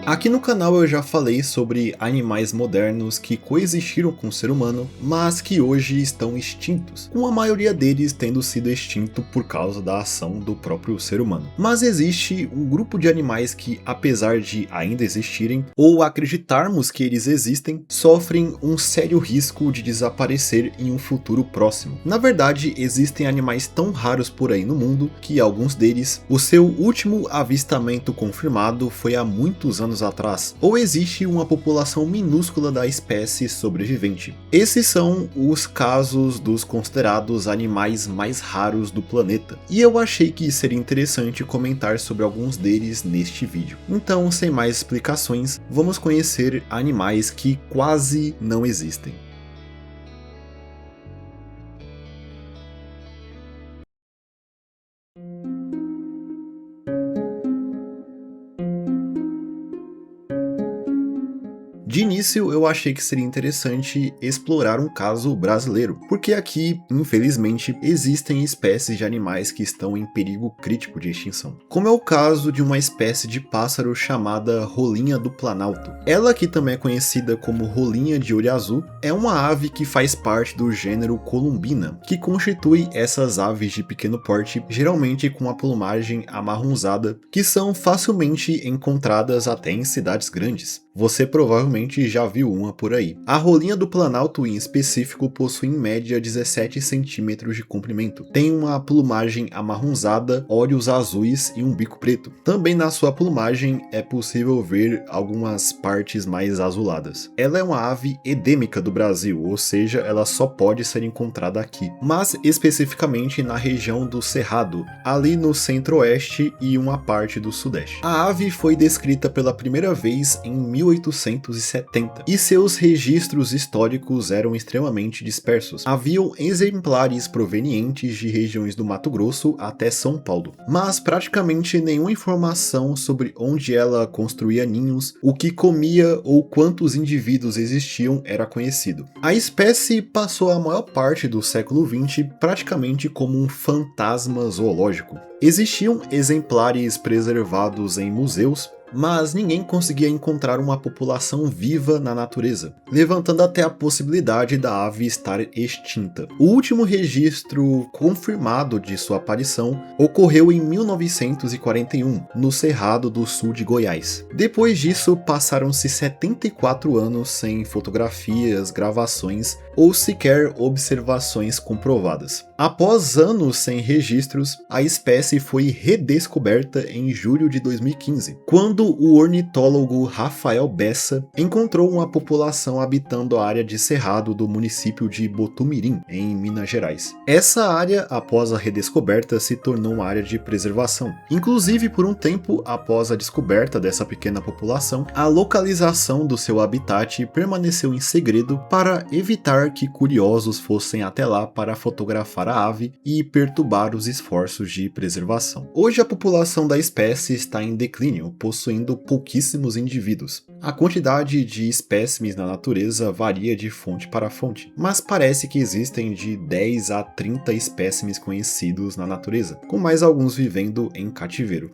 Aqui no canal eu já falei sobre animais modernos que coexistiram com o ser humano, mas que hoje estão extintos, com a maioria deles tendo sido extinto por causa da ação do próprio ser humano. Mas existe um grupo de animais que, apesar de ainda existirem, ou acreditarmos que eles existem, sofrem um sério risco de desaparecer em um futuro próximo. Na verdade, existem animais tão raros por aí no mundo que alguns deles, o seu último avistamento confirmado foi há muitos anos atrás, ou existe uma população minúscula da espécie sobrevivente. Esses são os casos dos considerados animais mais raros do planeta, e eu achei que seria interessante comentar sobre alguns deles neste vídeo. Então, sem mais explicações, vamos conhecer animais que quase não existem. De início, eu achei que seria interessante explorar um caso brasileiro, porque aqui, infelizmente, existem espécies de animais que estão em perigo crítico de extinção. Como é o caso de uma espécie de pássaro chamada rolinha do Planalto. Ela, que também é conhecida como rolinha de olho azul, é uma ave que faz parte do gênero Columbina, que constitui essas aves de pequeno porte, geralmente com a plumagem amarronzada, que são facilmente encontradas até em cidades grandes. Você provavelmente já viu uma por aí. A rolinha do Planalto em específico possui em média 17 centímetros de comprimento. Tem uma plumagem amarronzada, olhos azuis e um bico preto. Também na sua plumagem é possível ver algumas partes mais azuladas. Ela é uma ave endêmica do Brasil, ou seja, ela só pode ser encontrada aqui, mas especificamente na região do Cerrado, ali no centro-oeste e uma parte do sudeste. A ave foi descrita pela primeira vez em 1870, e seus registros históricos eram extremamente dispersos. Haviam exemplares provenientes de regiões do Mato Grosso até São Paulo, mas praticamente nenhuma informação sobre onde ela construía ninhos, o que comia ou quantos indivíduos existiam era conhecido. A espécie passou a maior parte do século XX praticamente como um fantasma zoológico. Existiam exemplares preservados em museus, mas ninguém conseguia encontrar uma população viva na natureza, levantando até a possibilidade da ave estar extinta. O último registro confirmado de sua aparição ocorreu em 1941, no Cerrado do Sul de Goiás. Depois disso, passaram-se 74 anos sem fotografias, gravações ou sequer observações comprovadas. Após anos sem registros, a espécie foi redescoberta em julho de 2015, quando o ornitólogo Rafael Bessa encontrou uma população habitando a área de cerrado do município de Botumirim, em Minas Gerais. Essa área, após a redescoberta, se tornou uma área de preservação. Inclusive, por um tempo após a descoberta dessa pequena população, a localização do seu habitat permaneceu em segredo para evitar que curiosos fossem até lá para fotografar a ave e perturbar os esforços de preservação. Hoje a população da espécie está em declínio, possuindo pouquíssimos indivíduos. A quantidade de espécimes na natureza varia de fonte para fonte, mas parece que existem de 10 a 30 espécimes conhecidos na natureza, com mais alguns vivendo em cativeiro.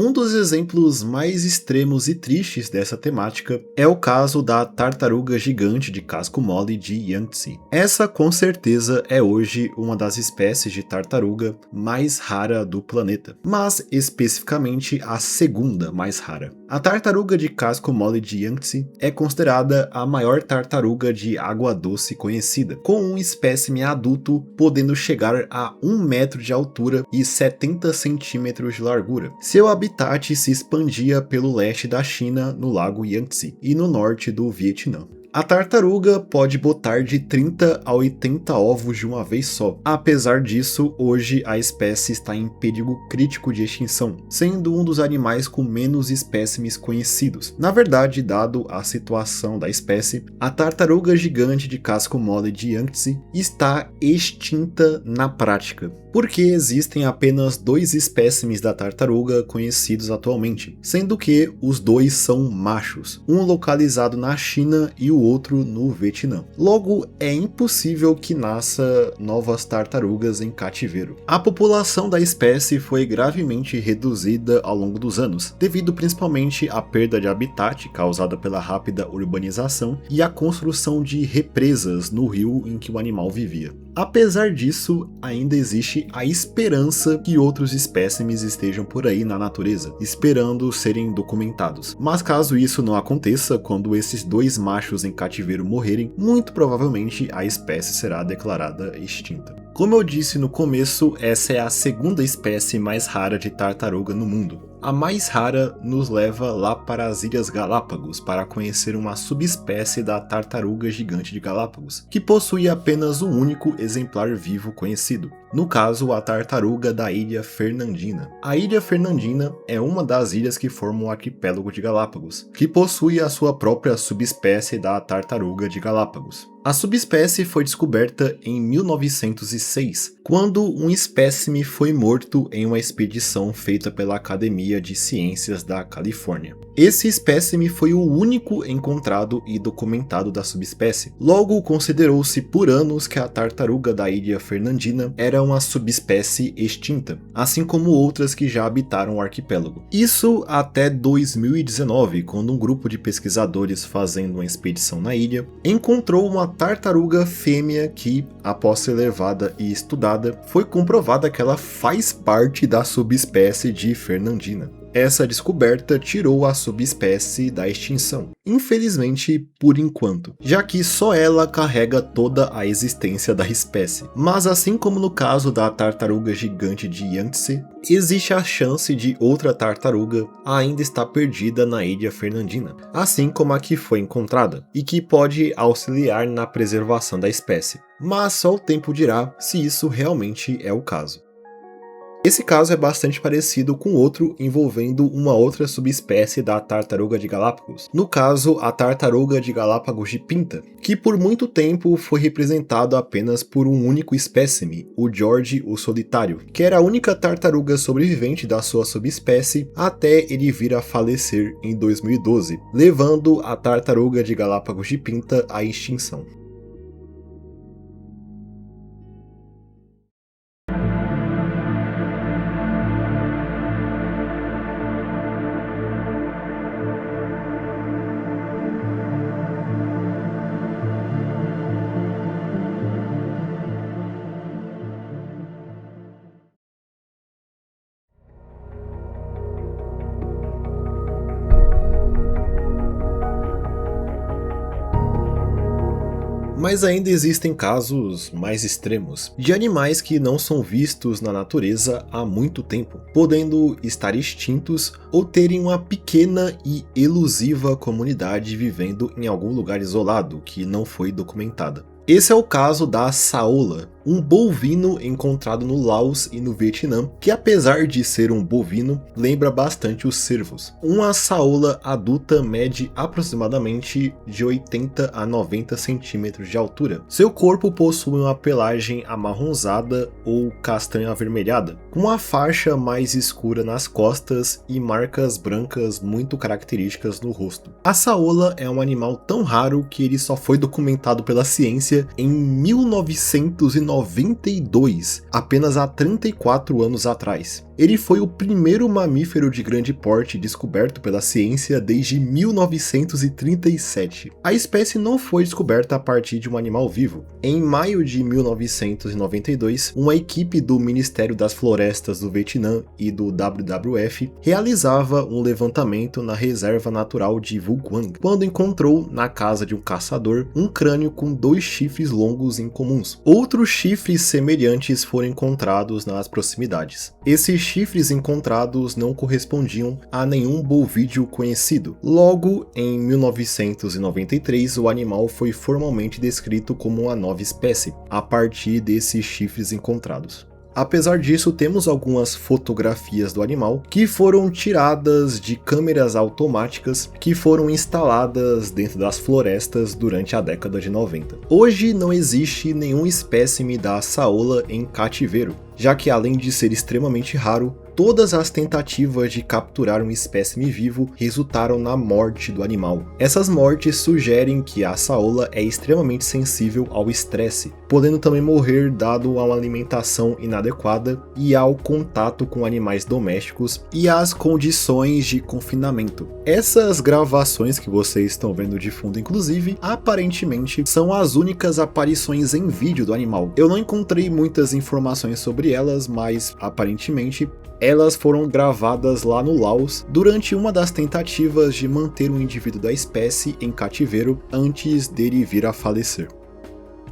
Um dos exemplos mais extremos e tristes dessa temática é o caso da tartaruga gigante de casco mole de Yangtze. Essa com certeza é hoje uma das espécies de tartaruga mais rara do planeta, mas especificamente a segunda mais rara. A tartaruga de casco mole de Yangtze é considerada a maior tartaruga de água doce conhecida, com um espécime adulto podendo chegar a 1 metro de altura e 70 centímetros de largura. Seu habitat se expandia pelo leste da China, no lago Yangtze, e no norte do Vietnã. A tartaruga pode botar de 30 a 80 ovos de uma vez só. Apesar disso, hoje a espécie está em perigo crítico de extinção, sendo um dos animais com menos espécimes conhecidos. Na verdade, dado a situação da espécie, a tartaruga gigante de casco mole de Yangtze está extinta na prática, porque existem apenas 2 espécimes da tartaruga conhecidos atualmente, sendo que os 2 são machos, um localizado na China e o o outro no Vietnã. Logo, é impossível que nasça novas tartarugas em cativeiro. A população da espécie foi gravemente reduzida ao longo dos anos, devido principalmente à perda de habitat causada pela rápida urbanização e a construção de represas no rio em que o animal vivia. Apesar disso, ainda existe a esperança que outros espécimes estejam por aí na natureza, esperando serem documentados. Mas caso isso não aconteça, quando esses dois machos em cativeiro morrerem, muito provavelmente a espécie será declarada extinta. Como eu disse no começo, essa é a segunda espécie mais rara de tartaruga no mundo. A mais rara nos leva lá para as Ilhas Galápagos para conhecer uma subespécie da tartaruga gigante de Galápagos, que possui apenas um único exemplar vivo conhecido. No caso, a tartaruga da Ilha Fernandina. A Ilha Fernandina é uma das ilhas que formam o arquipélago de Galápagos, que possui a sua própria subespécie da tartaruga de Galápagos. A subespécie foi descoberta em 1906, quando um espécime foi morto em uma expedição feita pela Academia de Ciências da Califórnia. Esse espécime foi o único encontrado e documentado da subespécie. Logo, considerou-se por anos que a tartaruga da Ilha Fernandina era uma subespécie extinta, assim como outras que já habitaram o arquipélago. Isso até 2019, quando um grupo de pesquisadores fazendo uma expedição na ilha encontrou uma tartaruga fêmea que, após ser levada e estudada, foi comprovada que ela faz parte da subespécie de Fernandina. Essa descoberta tirou a subespécie da extinção, infelizmente por enquanto, já que só ela carrega toda a existência da espécie. Mas assim como no caso da tartaruga gigante de Yangtze, existe a chance de outra tartaruga ainda estar perdida na Ilha Fernandina, assim como a que foi encontrada, e que pode auxiliar na preservação da espécie. Mas só o tempo dirá se isso realmente é o caso. Esse caso é bastante parecido com outro envolvendo uma outra subespécie da tartaruga de Galápagos, no caso a tartaruga de Galápagos de Pinta, que por muito tempo foi representado apenas por um único espécime, o George o Solitário, que era a única tartaruga sobrevivente da sua subespécie até ele vir a falecer em 2012, levando a tartaruga de Galápagos de Pinta à extinção. Mas ainda existem casos mais extremos, de animais que não são vistos na natureza há muito tempo, podendo estar extintos ou terem uma pequena e elusiva comunidade vivendo em algum lugar isolado que não foi documentada. Esse é o caso da saola, um bovino encontrado no Laos e no Vietnã, que apesar de ser um bovino, lembra bastante os cervos. Uma saola adulta mede aproximadamente de 80 a 90 centímetros de altura. Seu corpo possui uma pelagem amarronzada ou castanha avermelhada, com uma faixa mais escura nas costas e marcas brancas muito características no rosto. A saola é um animal tão raro que ele só foi documentado pela ciência em 1992, apenas há 34 anos atrás. Ele foi o primeiro mamífero de grande porte descoberto pela ciência desde 1937. A espécie não foi descoberta a partir de um animal vivo. Em maio de 1992, uma equipe do Ministério das Florestas do Vietnã e do WWF realizava um levantamento na reserva natural de Vu Quang, quando encontrou na casa de um caçador um crânio com 2 chifres longos incomuns. Outros chifres semelhantes foram encontrados nas proximidades. Esses chifres encontrados não correspondiam a nenhum bovídeo conhecido. Logo, em 1993, o animal foi formalmente descrito como uma nova espécie, a partir desses chifres encontrados. Apesar disso, temos algumas fotografias do animal que foram tiradas de câmeras automáticas que foram instaladas dentro das florestas durante a década de 90. Hoje não existe nenhum espécime da saola em cativeiro, já que além de ser extremamente raro, todas as tentativas de capturar um espécime vivo resultaram na morte do animal. Essas mortes sugerem que a saola é extremamente sensível ao estresse, podendo também morrer dado a uma alimentação inadequada e ao contato com animais domésticos e às condições de confinamento. Essas gravações que vocês estão vendo de fundo, inclusive, aparentemente são as únicas aparições em vídeo do animal. Eu não encontrei muitas informações sobre elas, mas aparentemente elas foram gravadas lá no Laos durante uma das tentativas de manter um indivíduo da espécie em cativeiro antes dele vir a falecer.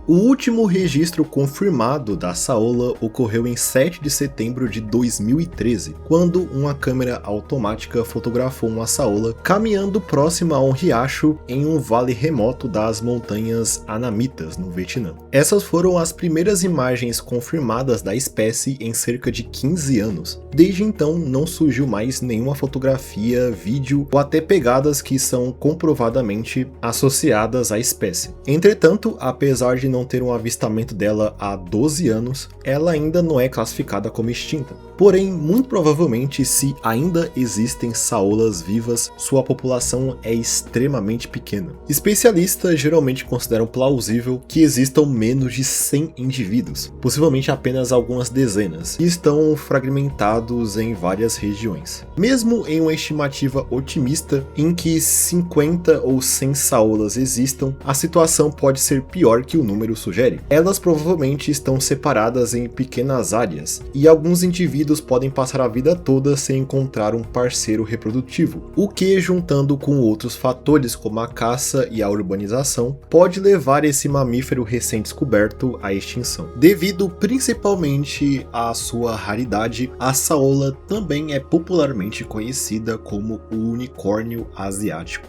O último registro confirmado da saola ocorreu em 7 de setembro de 2013, quando uma câmera automática fotografou uma saola caminhando próxima a um riacho em um vale remoto das montanhas Anamitas, no Vietnã. Essas foram as primeiras imagens confirmadas da espécie em cerca de 15 anos. Desde então, não surgiu mais nenhuma fotografia, vídeo ou até pegadas que são comprovadamente associadas à espécie. Entretanto, apesar de não ter um avistamento dela há 12 anos, ela ainda não é classificada como extinta. Porém, muito provavelmente, se ainda existem saolas vivas, sua população é extremamente pequena. Especialistas geralmente consideram plausível que existam menos de 100 indivíduos, possivelmente apenas algumas dezenas, e estão fragmentados em várias regiões. Mesmo em uma estimativa otimista em que 50 ou 100 saolas existam, a situação pode ser pior que o número sugere. Elas provavelmente estão separadas em pequenas áreas, e alguns indivíduos podem passar a vida toda sem encontrar um parceiro reprodutivo, o que, juntando com outros fatores como a caça e a urbanização, pode levar esse mamífero recém-descoberto à extinção. Devido principalmente à sua raridade, a saola também é popularmente conhecida como o unicórnio asiático.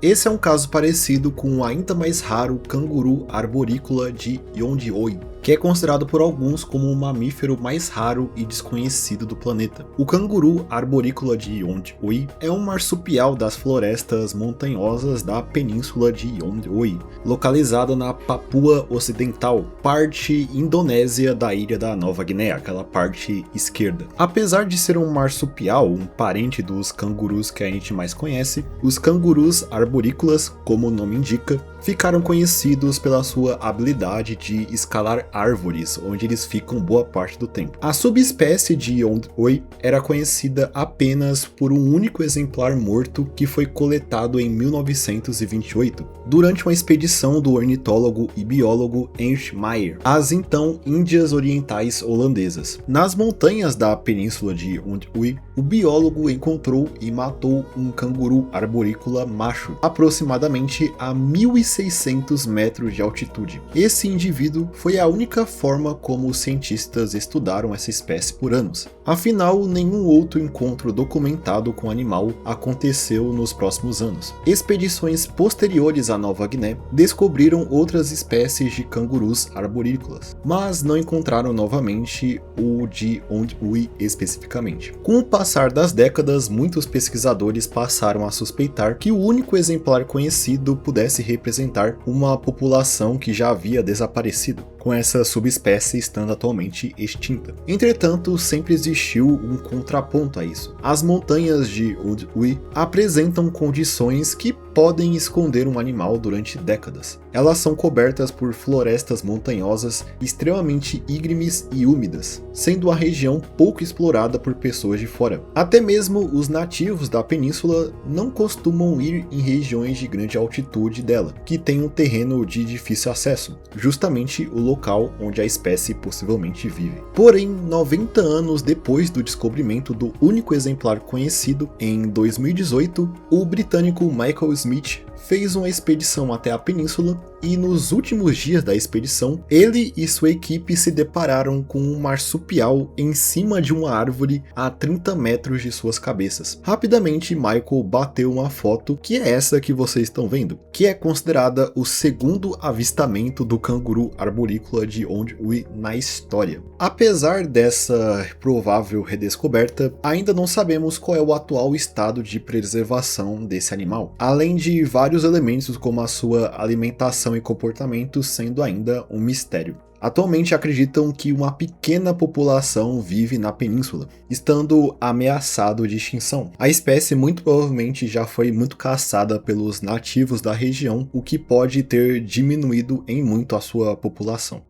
Esse é um caso parecido com o ainda mais raro canguru arborícola de Yondeoi, que é considerado por alguns como o mamífero mais raro e desconhecido do planeta. O canguru arborícola de Yondeoi é um marsupial das florestas montanhosas da península de Yondeoi, localizada na Papua Ocidental, parte indonésia da ilha da Nova Guiné, aquela parte esquerda. Apesar de ser um marsupial, um parente dos cangurus que a gente mais conhece, os cangurus arborícolas, como o nome indica, ficaram conhecidos pela sua habilidade de escalar árvores, onde eles ficam boa parte do tempo. A subespécie de Yondeoi era conhecida apenas por um único exemplar morto que foi coletado em 1928, durante uma expedição do ornitólogo e biólogo Ernst Mayr, às então Índias Orientais Holandesas. Nas montanhas da península de Yondeoi, o biólogo encontrou e matou um canguru arborícola macho, aproximadamente a 1.600 metros de altitude. Esse indivíduo foi a única forma como os cientistas estudaram essa espécie por anos. Afinal, nenhum outro encontro documentado com o animal aconteceu nos próximos anos. Expedições posteriores à Nova Guiné descobriram outras espécies de cangurus arborícolas, mas não encontraram novamente o de Yondeoi especificamente. Com o passar das décadas, muitos pesquisadores passaram a suspeitar que o único exemplar conhecido pudesse representar uma população que já havia desaparecido, com essa subespécie estando atualmente extinta. Entretanto, sempre existiu um contraponto a isso. As montanhas de Yondeoi apresentam condições que podem esconder um animal durante décadas. Elas são cobertas por florestas montanhosas extremamente íngremes e úmidas, sendo a região pouco explorada por pessoas de fora. Até mesmo os nativos da península não costumam ir em regiões de grande altitude dela, que tem um terreno de difícil acesso, justamente o local onde a espécie possivelmente vive. Porém, 90 anos depois do descobrimento do único exemplar conhecido, em 2018, o britânico Michael Smith fez uma expedição até a península e nos últimos dias da expedição, ele e sua equipe se depararam com um marsupial em cima de uma árvore a 30 metros de suas cabeças. Rapidamente, Michael bateu uma foto, que é essa que vocês estão vendo, que é considerada o segundo avistamento do canguru arborícola de Yondeoi na história. Apesar dessa provável redescoberta, ainda não sabemos qual é o atual estado de preservação desse animal, além de vários elementos como a sua alimentação e comportamento sendo ainda um mistério. Atualmente acreditam que uma pequena população vive na península, estando ameaçado de extinção. A espécie muito provavelmente já foi muito caçada pelos nativos da região, o que pode ter diminuído em muito a sua população.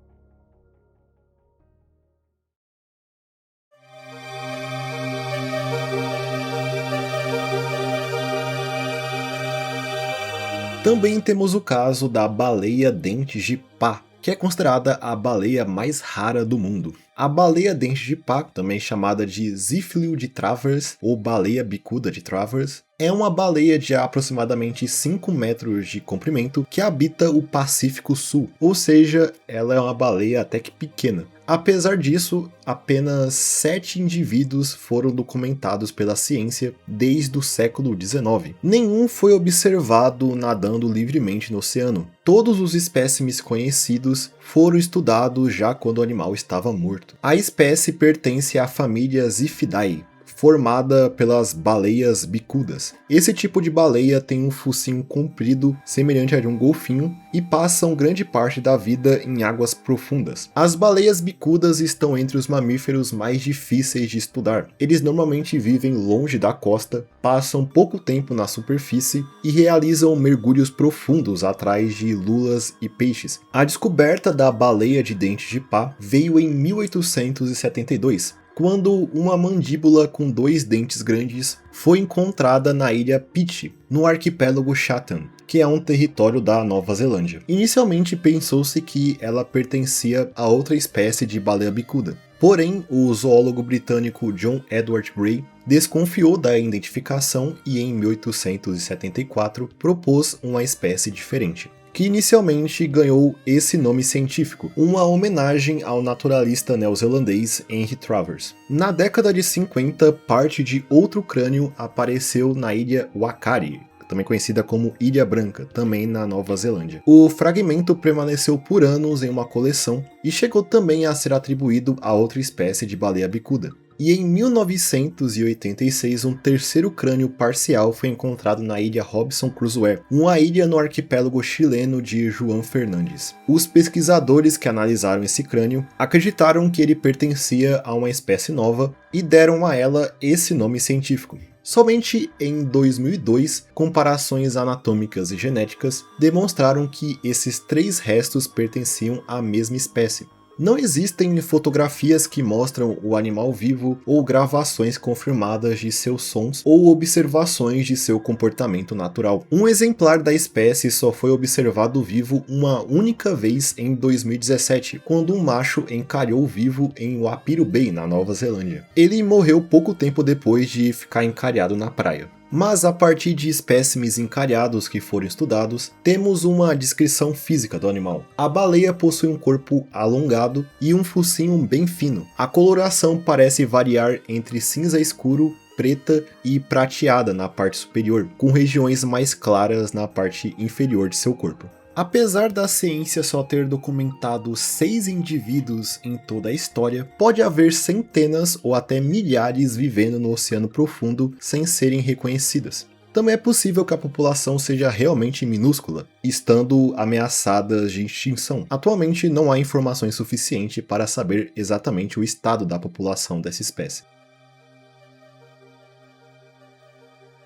Também temos o caso da baleia dentes de pá, que é considerada a baleia mais rara do mundo. A baleia dente de pá, também chamada de Zífilo de Travers ou baleia bicuda de Travers, é uma baleia de aproximadamente 5 metros de comprimento que habita o Pacífico Sul, ou seja, ela é uma baleia até que pequena. Apesar disso, apenas 7 indivíduos foram documentados pela ciência desde o século XIX. Nenhum foi observado nadando livremente no oceano. Todos os espécimes conhecidos foram estudados já quando o animal estava morto. A espécie pertence à família Ziphidae, formada pelas baleias bicudas. Esse tipo de baleia tem um focinho comprido, semelhante a de um golfinho, e passam grande parte da vida em águas profundas. As baleias bicudas estão entre os mamíferos mais difíceis de estudar. Eles normalmente vivem longe da costa, passam pouco tempo na superfície e realizam mergulhos profundos atrás de lulas e peixes. A descoberta da baleia de dentes de pá veio em 1872. Quando uma mandíbula com 2 dentes grandes foi encontrada na ilha Piti, no arquipélago Chatham, que é um território da Nova Zelândia. Inicialmente pensou-se que ela pertencia a outra espécie de baleia bicuda. Porém, o zoólogo britânico John Edward Gray desconfiou da identificação e em 1874 propôs uma espécie diferente, que inicialmente ganhou esse nome científico, uma homenagem ao naturalista neozelandês Henry Travers. Na década de 50, parte de outro crânio apareceu na ilha Wakari, também conhecida como Ilha Branca, também na Nova Zelândia. O fragmento permaneceu por anos em uma coleção e chegou também a ser atribuído a outra espécie de baleia bicuda. E em 1986, um terceiro crânio parcial foi encontrado na ilha Robinson Crusoe, uma ilha no arquipélago chileno de Juan Fernandes. Os pesquisadores que analisaram esse crânio acreditaram que ele pertencia a uma espécie nova e deram a ela esse nome científico. Somente em 2002, comparações anatômicas e genéticas demonstraram que esses 3 restos pertenciam à mesma espécie. Não existem fotografias que mostram o animal vivo ou gravações confirmadas de seus sons ou observações de seu comportamento natural. Um exemplar da espécie só foi observado vivo uma única vez em 2017, quando um macho encalhou vivo em Wapiru Bay, na Nova Zelândia. Ele morreu pouco tempo depois de ficar encalhado na praia. Mas a partir de espécimes encalhados que foram estudados, temos uma descrição física do animal. A baleia possui um corpo alongado e um focinho bem fino. A coloração parece variar entre cinza escuro, preta e prateada na parte superior, com regiões mais claras na parte inferior de seu corpo. Apesar da ciência só ter documentado 6 indivíduos em toda a história, pode haver centenas ou até milhares vivendo no oceano profundo sem serem reconhecidas. Também é possível que a população seja realmente minúscula, estando ameaçadas de extinção. Atualmente não há informações suficientes para saber exatamente o estado da população dessa espécie.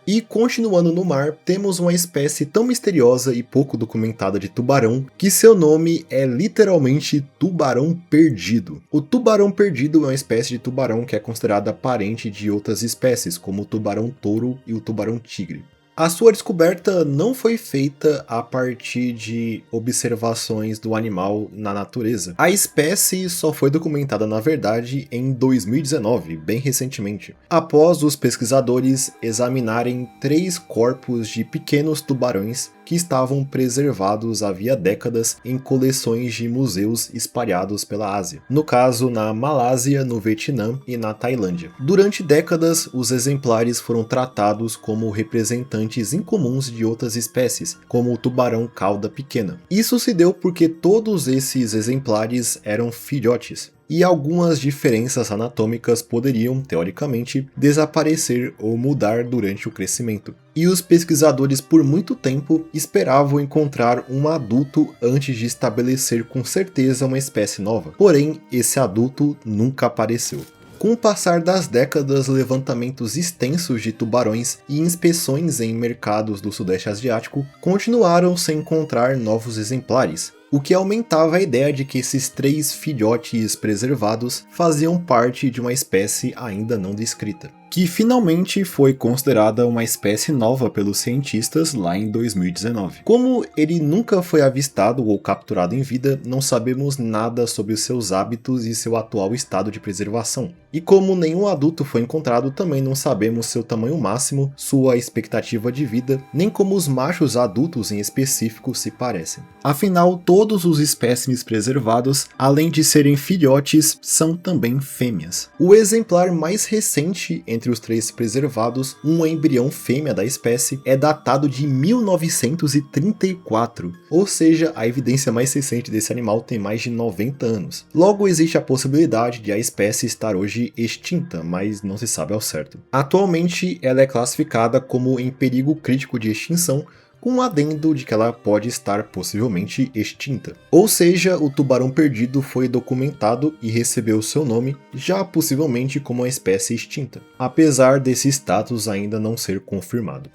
E continuando no mar, temos uma espécie tão misteriosa e pouco documentada de tubarão, que seu nome é literalmente tubarão perdido. O tubarão perdido é uma espécie de tubarão que é considerada parente de outras espécies, como o tubarão-touro e o tubarão-tigre. A sua descoberta não foi feita a partir de observações do animal na natureza. A espécie só foi documentada, na verdade, em 2019, bem recentemente, após os pesquisadores examinarem 3 corpos de pequenos tubarões que estavam preservados havia décadas em coleções de museus espalhados pela Ásia. No caso, na Malásia, no Vietnã e na Tailândia. Durante décadas, os exemplares foram tratados como representantes incomuns de outras espécies, como o tubarão cauda pequena. Isso se deu porque todos esses exemplares eram filhotes. e algumas diferenças anatômicas poderiam, teoricamente, desaparecer ou mudar durante o crescimento. E os pesquisadores por muito tempo esperavam encontrar um adulto antes de estabelecer com certeza uma espécie nova. Porém, esse adulto nunca apareceu. Com o passar das décadas, levantamentos extensos de tubarões e inspeções em mercados do Sudeste Asiático continuaram sem encontrar novos exemplares, o que aumentava a ideia de que esses 3 filhotes preservados faziam parte de uma espécie ainda não descrita, que finalmente foi considerada uma espécie nova pelos cientistas lá em 2019. Como ele nunca foi avistado ou capturado em vida, não sabemos nada sobre os seus hábitos e seu atual estado de preservação. E como nenhum adulto foi encontrado, também não sabemos seu tamanho máximo, sua expectativa de vida, nem como os machos adultos em específico se parecem. Afinal, todos os espécimes preservados, além de serem filhotes, são também fêmeas. O exemplar mais recente entre os 3 preservados, um embrião fêmea da espécie, é datado de 1934, ou seja, a evidência mais recente desse animal tem mais de 90 anos. Logo, existe a possibilidade de a espécie estar hoje extinta, mas não se sabe ao certo. Atualmente, ela é classificada como em perigo crítico de extinção, com um adendo de que ela pode estar possivelmente extinta. Ou seja, o tubarão perdido foi documentado e recebeu seu nome, já possivelmente como uma espécie extinta, apesar desse status ainda não ser confirmado.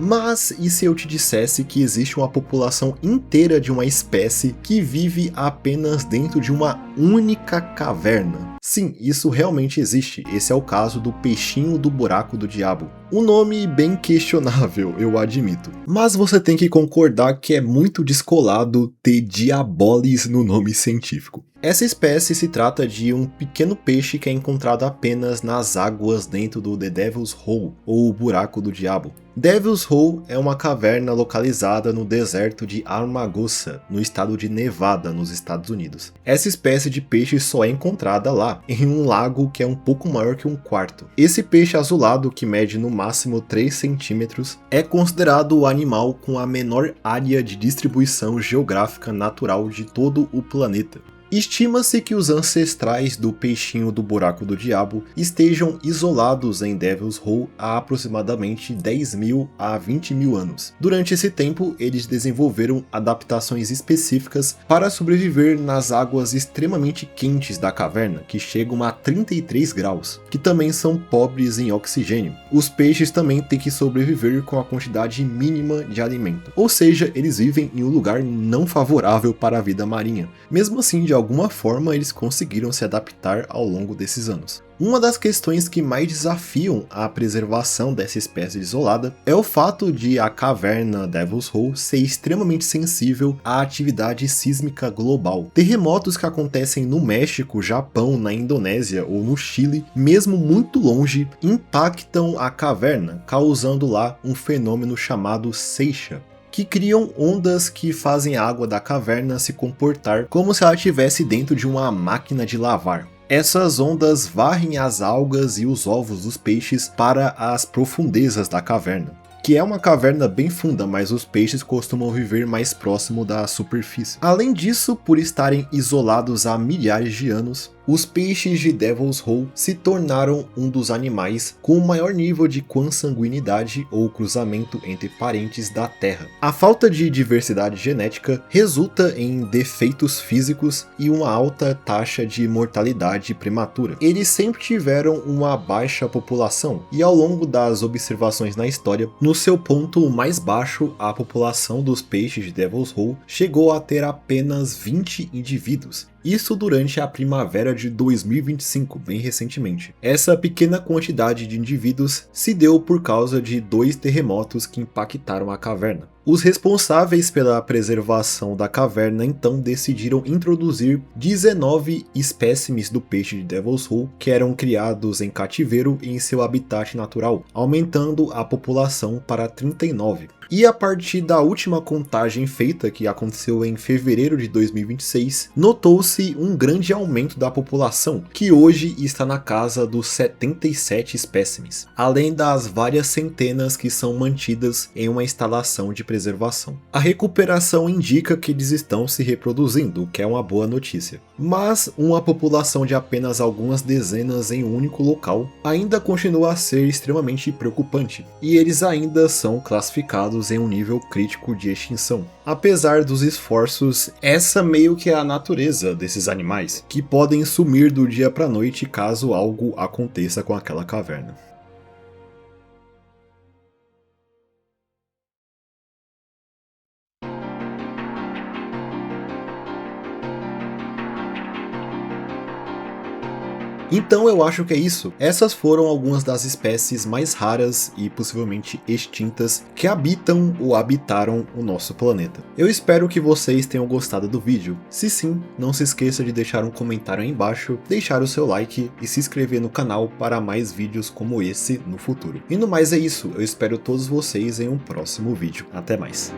Mas e se eu te dissesse que existe uma população inteira de uma espécie que vive apenas dentro de uma única caverna? Sim, isso realmente existe. Esse é o caso do peixinho do buraco do diabo. Um nome bem questionável, eu admito. Mas você tem que concordar que é muito descolado ter Diabolis no nome científico. Essa espécie se trata de um pequeno peixe que é encontrado apenas nas águas dentro do The Devil's Hole, ou o Buraco do Diabo. Devil's Hole é uma caverna localizada no deserto de Amargosa, no estado de Nevada, nos Estados Unidos. Essa espécie de peixe só é encontrada lá, em um lago que é um pouco maior que um quarto. Esse peixe azulado, que mede no máximo 3 centímetros, é considerado o animal com a menor área de distribuição geográfica natural de todo o planeta. Estima-se que os ancestrais do peixinho do buraco do diabo estejam isolados em Devil's Hole há aproximadamente 10.000 a 20.000 anos. Durante esse tempo, eles desenvolveram adaptações específicas para sobreviver nas águas extremamente quentes da caverna, que chegam a 33 graus, que também são pobres em oxigênio. Os peixes também têm que sobreviver com a quantidade mínima de alimento, ou seja, eles vivem em um lugar não favorável para a vida marinha. Mesmo assim, de alguma forma eles conseguiram se adaptar ao longo desses anos. Uma das questões que mais desafiam a preservação dessa espécie isolada é o fato de a caverna Devil's Hole ser extremamente sensível à atividade sísmica global. Terremotos que acontecem no México, Japão, na Indonésia ou no Chile, mesmo muito longe, impactam a caverna, causando lá um fenômeno chamado seixa, que criam ondas que fazem a água da caverna se comportar como se ela estivesse dentro de uma máquina de lavar. Essas ondas varrem as algas e os ovos dos peixes para as profundezas da caverna, que é uma caverna bem funda, mas os peixes costumam viver mais próximo da superfície. Além disso, por estarem isolados há milhares de anos, os peixes de Devil's Hole se tornaram um dos animais com o maior nível de consanguinidade ou cruzamento entre parentes da Terra. A falta de diversidade genética resulta em defeitos físicos e uma alta taxa de mortalidade prematura. Eles sempre tiveram uma baixa população e ao longo das observações na história, no seu ponto mais baixo, a população dos peixes de Devil's Hole chegou a ter apenas 20 indivíduos. Isso durante a primavera de 2025, bem recentemente. Essa pequena quantidade de indivíduos se deu por causa de 2 terremotos que impactaram a caverna. Os responsáveis pela preservação da caverna então decidiram introduzir 19 espécimes do peixe de Devil's Hole que eram criados em cativeiro em seu habitat natural, aumentando a população para 39. E a partir da última contagem feita, que aconteceu em fevereiro de 2026, notou-se um grande aumento da população, que hoje está na casa dos 77 espécimes, além das várias centenas que são mantidas em uma instalação de preservação. A recuperação indica que eles estão se reproduzindo, o que é uma boa notícia. Mas uma população de apenas algumas dezenas em um único local ainda continua a ser extremamente preocupante, e eles ainda são classificados em um nível crítico de extinção. Apesar dos esforços, essa meio que é a natureza desses animais, que podem sumir do dia para a noite caso algo aconteça com aquela caverna. Então eu acho que é isso. Essas foram algumas das espécies mais raras e possivelmente extintas que habitam ou habitaram o nosso planeta. Eu espero que vocês tenham gostado do vídeo. Se sim, não se esqueça de deixar um comentário aí embaixo, deixar o seu like e se inscrever no canal para mais vídeos como esse no futuro. E no mais é isso, eu espero todos vocês em um próximo vídeo. Até mais.